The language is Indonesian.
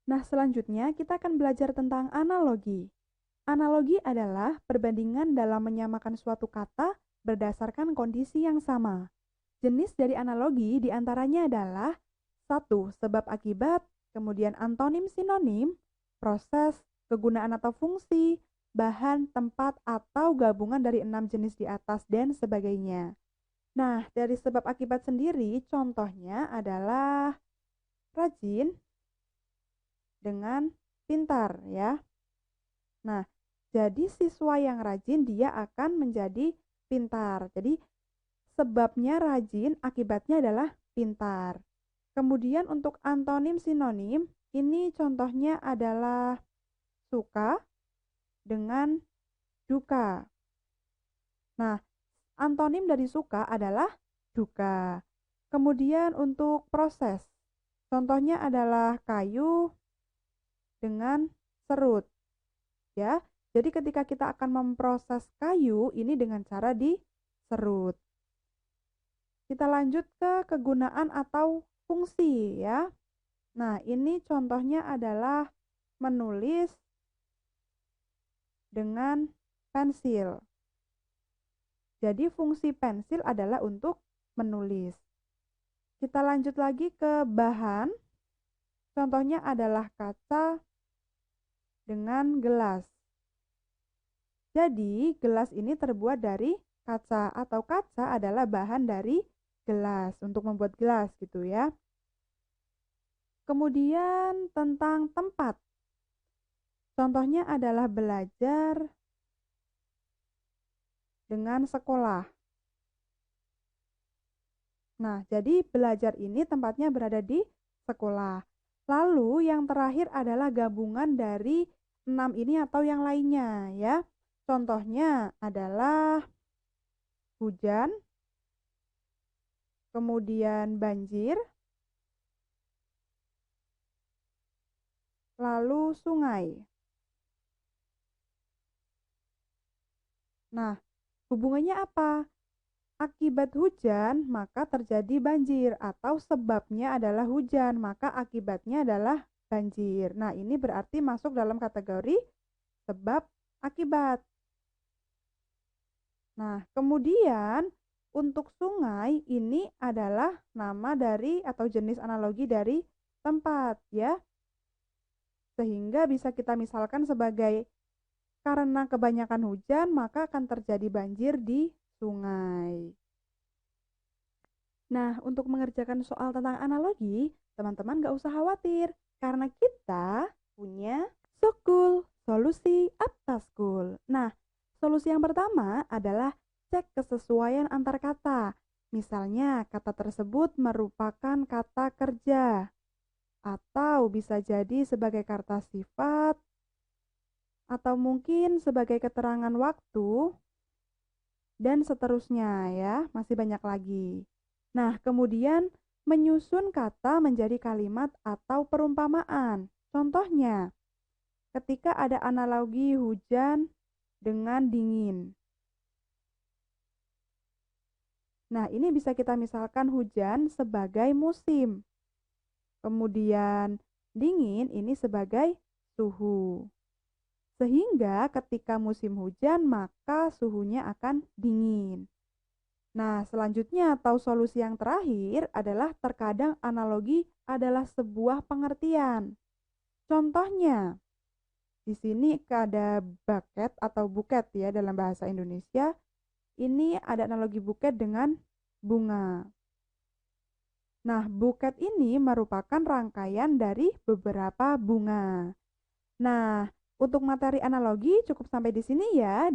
Nah, selanjutnya kita akan belajar tentang analogi. Analogi adalah perbandingan dalam menyamakan suatu kata berdasarkan kondisi yang sama. Jenis dari analogi diantaranya adalah satu, sebab akibat, kemudian antonim sinonim, proses, kegunaan atau fungsi, bahan, tempat, atau gabungan dari 6 jenis di atas, dan sebagainya. Nah, dari sebab akibat sendiri, contohnya adalah rajin dengan pintar ya. Nah, jadi siswa yang rajin dia akan menjadi pintar. Jadi sebabnya rajin, akibatnya adalah pintar. Kemudian untuk antonim sinonim, ini contohnya adalah suka dengan duka. Nah, antonim dari suka adalah duka. Kemudian untuk proses, contohnya adalah kayu dengan serut. Ya, jadi ketika kita akan memproses kayu ini dengan cara diserut. Kita lanjut ke kegunaan atau fungsi ya. Nah, ini contohnya adalah menulis dengan pensil. Jadi fungsi pensil adalah untuk menulis. Kita lanjut lagi ke bahan. Contohnya adalah kaca dengan gelas. Jadi, gelas ini terbuat dari kaca atau kaca adalah bahan dari gelas untuk membuat gelas gitu ya. Kemudian tentang tempat. Contohnya adalah belajar dengan sekolah. Nah, jadi belajar ini tempatnya berada di sekolah. Lalu yang terakhir adalah gabungan dari 6 ini atau yang lainnya ya. Contohnya adalah hujan, kemudian banjir, lalu sungai. Nah, hubungannya apa? Akibat hujan, maka terjadi banjir, atau sebabnya adalah hujan, maka akibatnya adalah banjir. Nah, ini berarti masuk dalam kategori sebab akibat. Nah, kemudian untuk sungai ini adalah nama dari atau jenis analogi dari tempat ya. Sehingga bisa kita misalkan sebagai karena kebanyakan hujan maka akan terjadi banjir di sungai. Nah, untuk mengerjakan soal tentang analogi, teman-teman gak usah khawatir karena kita punya Sokul, solusi atas Kul. Nah, solusi yang pertama adalah cek kesesuaian antar kata. Misalnya, kata tersebut merupakan kata kerja atau bisa jadi sebagai kata sifat atau mungkin sebagai keterangan waktu dan seterusnya ya, masih banyak lagi. Nah, kemudian menyusun kata menjadi kalimat atau perumpamaan. Contohnya, ketika ada analogi hujan dengan dingin. Nah, ini bisa kita misalkan hujan sebagai musim. Kemudian dingin ini sebagai suhu. Sehingga ketika musim hujan maka suhunya akan dingin. Nah, selanjutnya atau solusi yang terakhir adalah terkadang analogi adalah sebuah pengertian. Contohnya, di sini ada buket atau buket ya dalam bahasa Indonesia. Ini ada analogi buket dengan bunga. Nah, buket ini merupakan rangkaian dari beberapa bunga. Nah, untuk materi analogi cukup sampai di sini ya.